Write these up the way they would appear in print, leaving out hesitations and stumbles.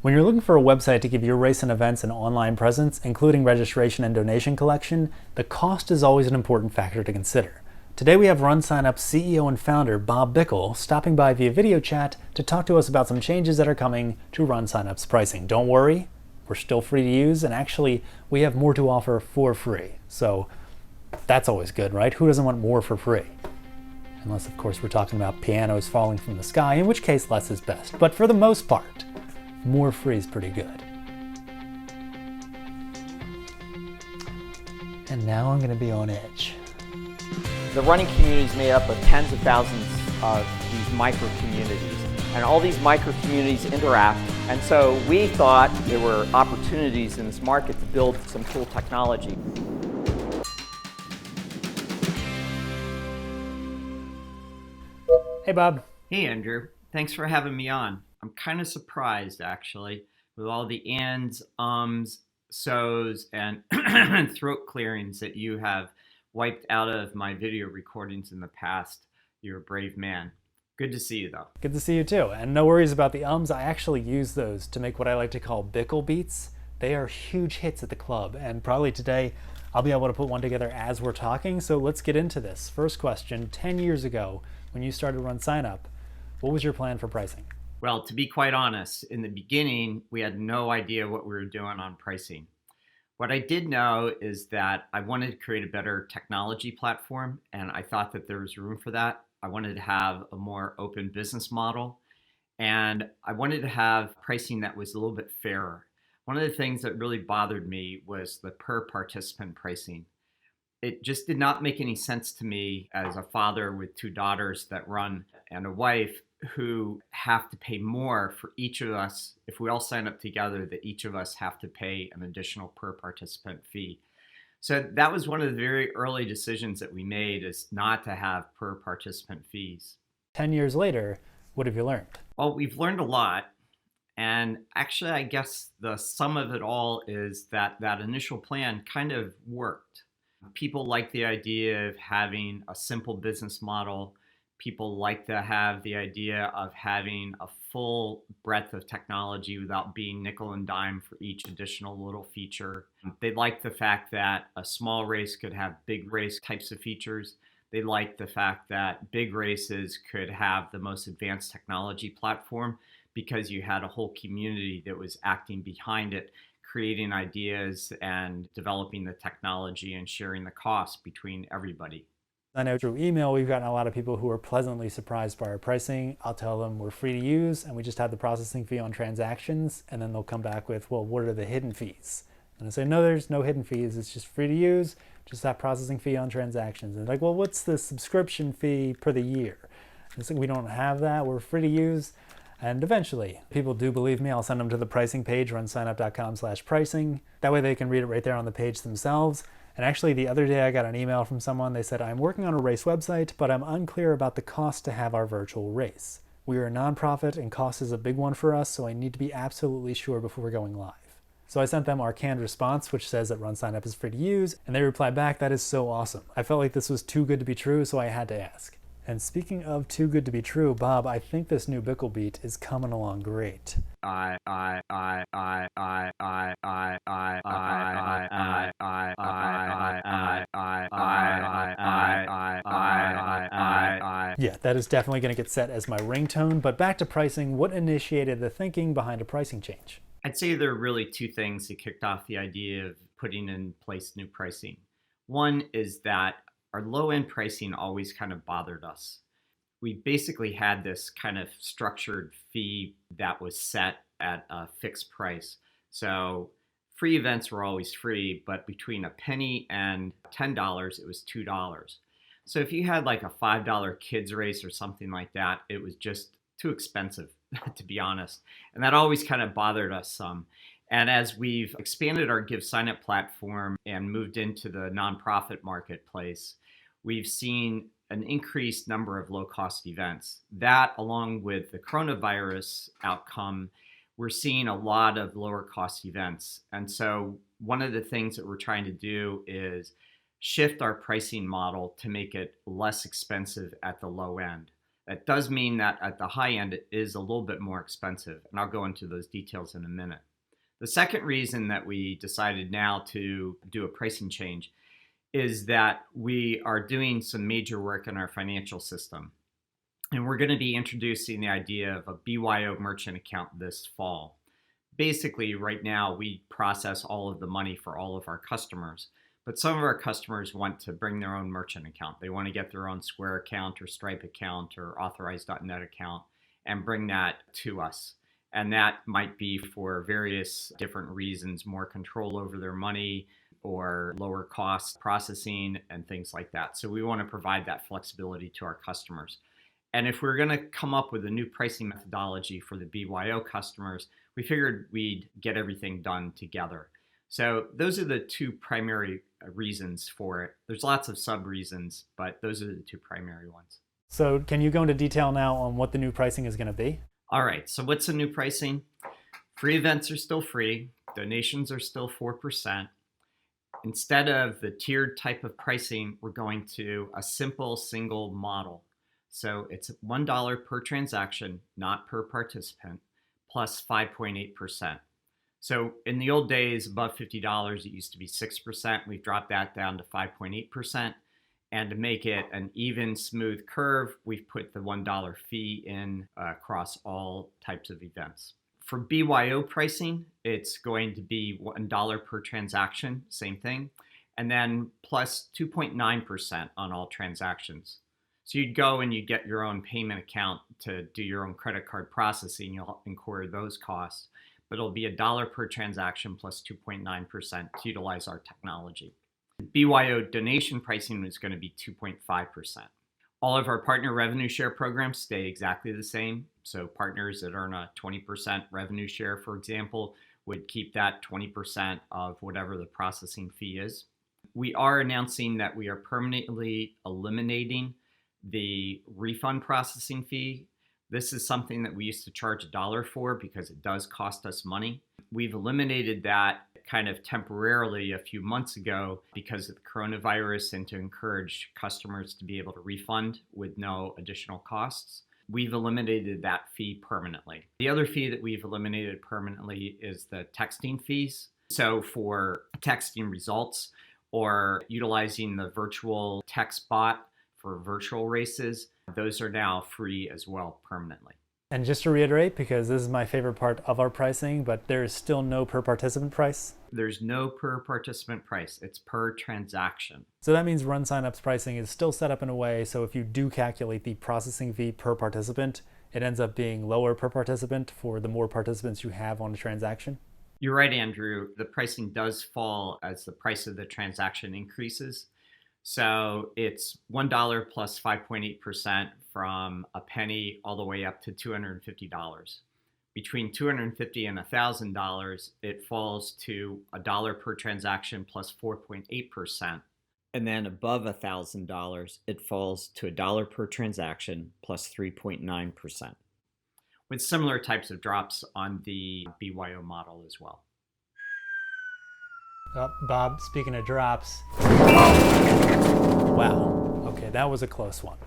When you're looking for a website to give your race and events an online presence, including registration and donation collection, the cost is always an important factor to consider. Today we have RunSignup CEO and founder Bob Bickle stopping by via video chat to talk to us about some changes that are coming to RunSignup's pricing. Don't worry, we're still free to use, and actually we have more to offer for free. So that's always good, right? Who doesn't want more for free? Unless, of course, we're talking about pianos falling from the sky, in which case less is best. But for the most part, more free is pretty good. And now I'm going to be on edge. The running community is made up of tens of thousands of these micro communities, and all these micro communities interact. And so we thought there were opportunities in this market to build some cool technology. Hey, Bob. Hey, Andrew. Thanks for having me on. I'm kind of surprised, actually, with all the ands, ums, so's, and throat clearings that you have wiped out of my video recordings in the past. You're a brave man. Good to see you, though. Good to see you, too. And no worries about the ums. I actually use those to make what I like to call Bickle beats. They are huge hits at the club, and probably today I'll be able to put one together as we're talking. So let's get into this. First question, 10 years ago, when you started RunSignup, what was your plan for pricing? Well, to be quite honest, in the beginning, we had no idea what we were doing on pricing. What I did know is that I wanted to create a better technology platform, and I thought that there was room for that. I wanted to have a more open business model, and I wanted to have pricing that was a little bit fairer. One of the things that really bothered me was the per participant pricing. It just did not make any sense to me as a father with two daughters that run and a wife who have to pay more for each of us. If we all sign up together, that each of us have to pay an additional per participant fee. So that was one of the very early decisions that we made, is not to have per participant fees. 10 years later, what have you learned? Well, we've learned a lot. And actually, I guess the sum of it all is that that initial plan kind of worked. People like the idea of having a simple business model. People like to have the idea of having a full breadth of technology without being nickel and dime for each additional little feature. They like the fact that a small race could have big race types of features. They like the fact that big races could have the most advanced technology platform because you had a whole community that was acting behind it, creating ideas and developing the technology and sharing the cost between everybody. I know through email, we've gotten a lot of people who are pleasantly surprised by our pricing. I'll tell them we're free to use and we just have the processing fee on transactions, and then they'll come back with, well, what are the hidden fees? And I say, no, there's no hidden fees. It's just free to use, just that processing fee on transactions. And they're like, well, what's the subscription fee per the year? And it's like, we don't have that. We're free to use. And eventually, people do believe me, I'll send them to the pricing page, runsignup.com/pricing. That way they can read it right there on the page themselves. And actually, the other day I got an email from someone. They said, I'm working on a race website, but I'm unclear about the cost to have our virtual race. We are a nonprofit and cost is a big one for us, so I need to be absolutely sure before we're going live. So I sent them our canned response, which says that RunSignup is free to use, and they replied back, that is so awesome. I felt like this was too good to be true, so I had to ask. And speaking of too good to be true, Bob, I think this new Bickle beat is coming along great. Yeah, that is definitely going to get set as my ringtone, but back to pricing, what initiated the thinking behind a pricing change? I'd say there are really two things that kicked off the idea of putting in place new pricing. One is that our low-end pricing always kind of bothered us. We basically had this kind of structured fee that was set at a fixed price. So free events were always free, but between a penny and $10, it was $2. So if you had like a $5 kids race or something like that, it was just too expensive, to be honest. And that always kind of bothered us some. And as we've expanded our GiveSignup platform and moved into the nonprofit marketplace, we've seen an increased number of low-cost events. That, along with the coronavirus outcome, we're seeing a lot of lower-cost events. And so one of the things that we're trying to do is shift our pricing model to make it less expensive at the low end. That does mean that at the high end, it is a little bit more expensive, and I'll go into those details in a minute. The second reason that we decided now to do a pricing change is that we are doing some major work in our financial system. And we're going to be introducing the idea of a BYO merchant account this fall. Basically, right now, we process all of the money for all of our customers. But some of our customers want to bring their own merchant account. They want to get their own Square account or Stripe account or Authorize.net account and bring that to us. And that might be for various different reasons, more control over their money or lower cost processing and things like that. So we want to provide that flexibility to our customers. And if we're going to come up with a new pricing methodology for the BYO customers, we figured we'd get everything done together. So those are the two primary reasons for it. There's lots of sub reasons, but those are the two primary ones. So can you go into detail now on what the new pricing is going to be? All right, so what's the new pricing? Free events are still free. Donations are still 4%. Instead of the tiered type of pricing, we're going to a simple single model. So it's $1 per transaction, not per participant, plus 5.8%. So in the old days, above $50, it used to be 6%. We've dropped that down to 5.8%. And to make it an even, smooth curve, we've put the $1 fee in across all types of events. For BYO pricing, it's going to be $1 per transaction, same thing, and then plus 2.9% on all transactions. So you'd go and you'd get your own payment account to do your own credit card processing. You'll incur those costs, but it'll be $1 per transaction plus 2.9% to utilize our technology. BYO donation pricing is going to be 2.5%. All of our partner revenue share programs stay exactly the same. So partners that earn a 20% revenue share, for example, would keep that 20% of whatever the processing fee is. We are announcing that we are permanently eliminating the refund processing fee. This is something that we used to charge $1 for because it does cost us money. We've eliminated that kind of temporarily a few months ago because of the coronavirus and to encourage customers to be able to refund with no additional costs. We've eliminated that fee permanently. The other fee that we've eliminated permanently is the texting fees. So for texting results or utilizing the virtual text bot for virtual races, those are now free as well permanently. And just to reiterate, because this is my favorite part of our pricing, but there is still no per participant price. There's no per participant price. It's per transaction. So that means RunSignup's pricing is still set up in a way so if you do calculate the processing fee per participant, it ends up being lower per participant for the more participants you have on a transaction? You're right, Andrew. The pricing does fall as the price of the transaction increases. So it's $1 plus 5.8% from a penny all the way up to $250. Between $250 and $1,000, it falls to $1 per transaction plus 4.8%. And then above $1,000, it falls to $1 per transaction plus 3.9%. With similar types of drops on the BYO model as well. Oh, Bob, speaking of drops. Wow. Okay, that was a close one.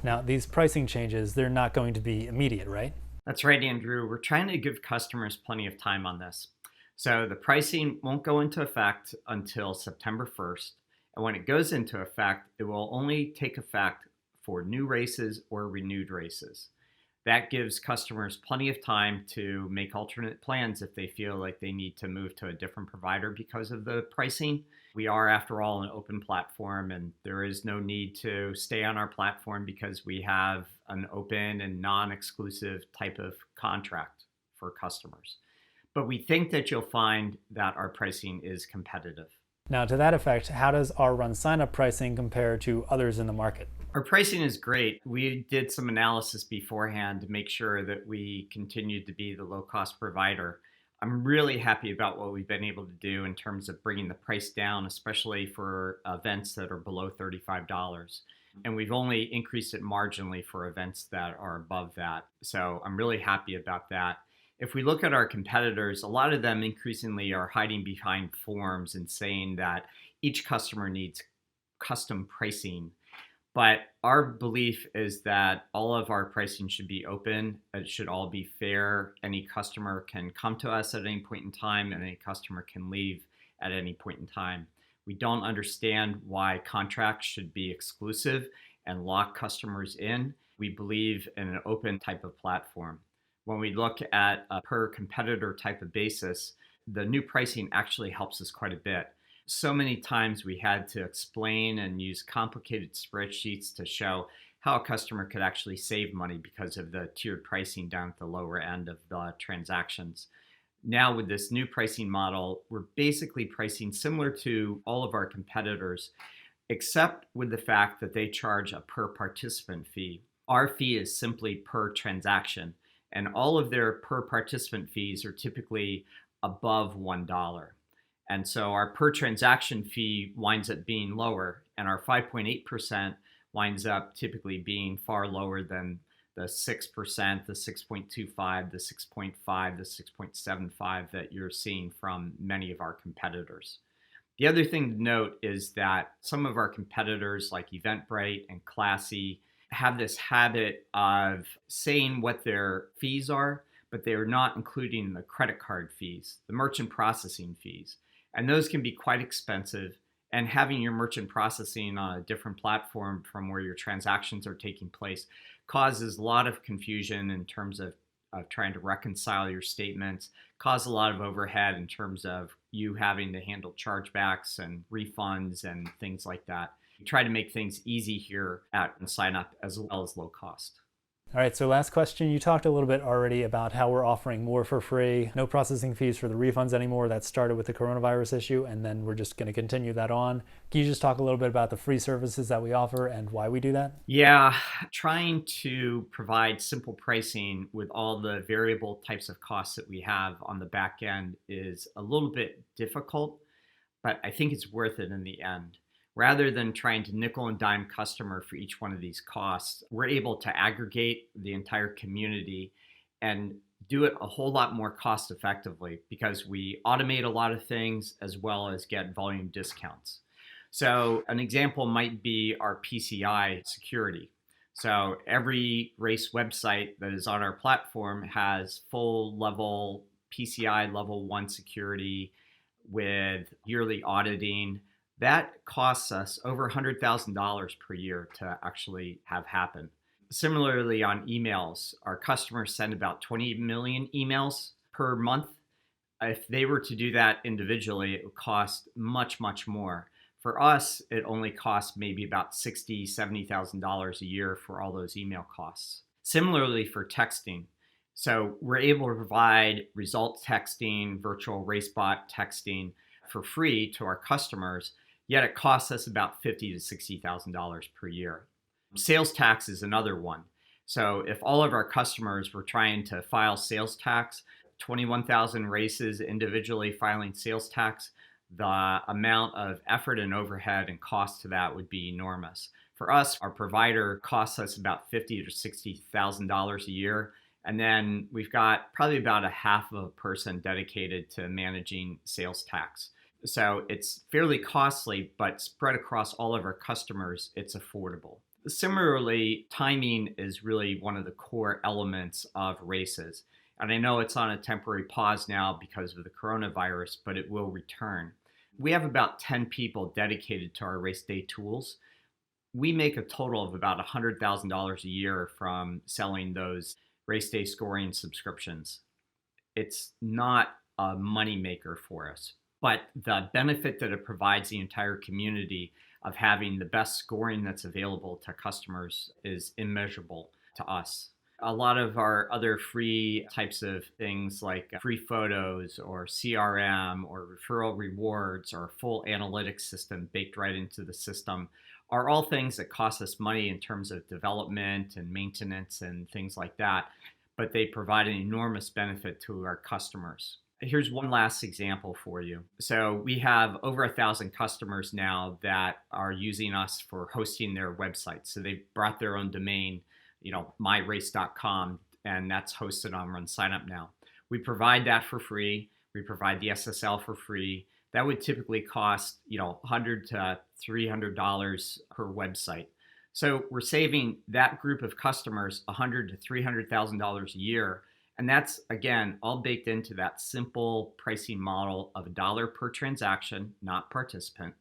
Now, these pricing changes, they're not going to be immediate, right? That's right, Andrew. We're trying to give customers plenty of time on this. So the pricing won't go into effect until September 1st. And when it goes into effect, it will only take effect for new races or renewed races. That gives customers plenty of time to make alternate plans if they feel like they need to move to a different provider because of the pricing. We are, after all, an open platform, and there is no need to stay on our platform because we have an open and non-exclusive type of contract for customers. But we think that you'll find that our pricing is competitive. Now, to that effect, how does our RunSignup pricing compare to others in the market? Our pricing is great. We did some analysis beforehand to make sure that we continued to be the low-cost provider. I'm really happy about what we've been able to do in terms of bringing the price down, especially for events that are below $35. And we've only increased it marginally for events that are above that. So I'm really happy about that. If we look at our competitors, a lot of them increasingly are hiding behind forms and saying that each customer needs custom pricing. But our belief is that all of our pricing should be open. It should all be fair. Any customer can come to us at any point in time, and any customer can leave at any point in time. We don't understand why contracts should be exclusive and lock customers in. We believe in an open type of platform. When we look at a per competitor type of basis, the new pricing actually helps us quite a bit. So many times we had to explain and use complicated spreadsheets to show how a customer could actually save money because of the tiered pricing down at the lower end of the transactions. Now with this new pricing model, we're basically pricing similar to all of our competitors, except with the fact that they charge a per participant fee. Our fee is simply per transaction, and all of their per participant fees are typically above $1. And so our per transaction fee winds up being lower, and our 5.8% winds up typically being far lower than the 6%, the 6.25, the 6.5, the 6.75 that you're seeing from many of our competitors. The other thing to note is that some of our competitors like Eventbrite and Classy have this habit of saying what their fees are, but they are not including the credit card fees, the merchant processing fees. And those can be quite expensive. And having your merchant processing on a different platform from where your transactions are taking place causes a lot of confusion in terms of trying to reconcile your statements, cause a lot of overhead in terms of you having to handle chargebacks and refunds and things like that. We try to make things easy here at RunSignup as well as low cost. All right, so last question. You talked a little bit already about how we're offering more for free, no processing fees for the refunds anymore. That started with the coronavirus issue, and then we're just going to continue that on. Can you just talk a little bit about the free services that we offer and why we do that? Yeah, trying to provide simple pricing with all the variable types of costs that we have on the back end is a little bit difficult, but I think it's worth it in the end. Rather than trying to nickel and dime customer for each one of these costs, we're able to aggregate the entire community and do it a whole lot more cost effectively because we automate a lot of things as well as get volume discounts. So an example might be our PCI security. So every race website that is on our platform has full level PCI level 1 security with yearly auditing. That costs us over $100,000 per year to actually have happen. Similarly, on emails, our customers send about 20 million emails per month. If they were to do that individually, it would cost much, much more. For us, it only costs maybe about $60,000, $70,000 a year for all those email costs. Similarly for texting. So we're able to provide result texting, virtual race bot texting for free to our customers, yet it costs us about $50,000 to $60,000 per year. Sales tax is another one. So if all of our customers were trying to file sales tax, 21,000 races individually filing sales tax, the amount of effort and overhead and cost to that would be enormous. For us, our provider costs us about $50,000 to $60,000 a year. And then we've got probably about a half of a person dedicated to managing sales tax. So it's fairly costly, but spread across all of our customers, it's affordable. Similarly, timing is really one of the core elements of races. And I know it's on a temporary pause now because of the coronavirus, but it will return. We have about 10 people dedicated to our race day tools. We make a total of about $100,000 a year from selling those race day scoring subscriptions. It's not a moneymaker for us. But the benefit that it provides the entire community of having the best scoring that's available to customers is immeasurable to us. A lot of our other free types of things like free photos or CRM or referral rewards or full analytics system baked right into the system are all things that cost us money in terms of development and maintenance and things like that, but they provide an enormous benefit to our customers. Here's one last example for you. So we have over 1,000 customers now that are using us for hosting their websites. So they've brought their own domain, myrace.com, and that's hosted on RunSignup now. We provide that for free. We provide the SSL for free. That would typically cost, $100 to $300 per website. So we're saving that group of customers $100,000 to $300,000 a year. And that's, again, all baked into that simple pricing model of $1 per transaction, not participant,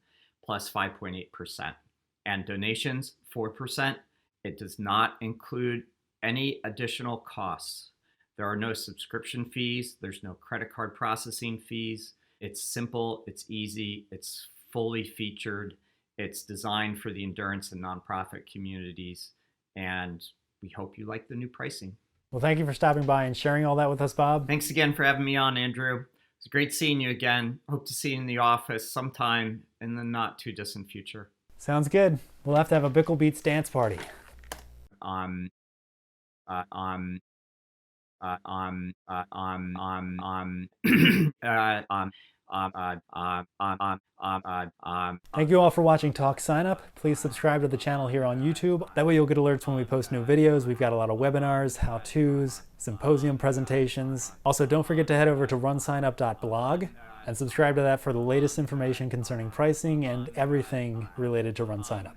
plus 5.8%. And donations, 4%. It does not include any additional costs. There are no subscription fees. There's no credit card processing fees. It's simple, it's easy, it's fully featured. It's designed for the endurance and nonprofit communities. And we hope you like the new pricing. Well, thank you for stopping by and sharing all that with us, Bob. Thanks again for having me on, Andrew. It's great seeing you again. Hope to see you in the office sometime in the not too distant future. Sounds good. We'll have to have a Bickle Beats dance party. Thank you all for watching Talk Sign Up. Please subscribe to the channel here on YouTube. That way you'll get alerts when we post new videos. We've got a lot of webinars, how-tos, symposium presentations. Also, don't forget to head over to runsignup.blog and subscribe to that for the latest information concerning pricing and everything related to RunSignup.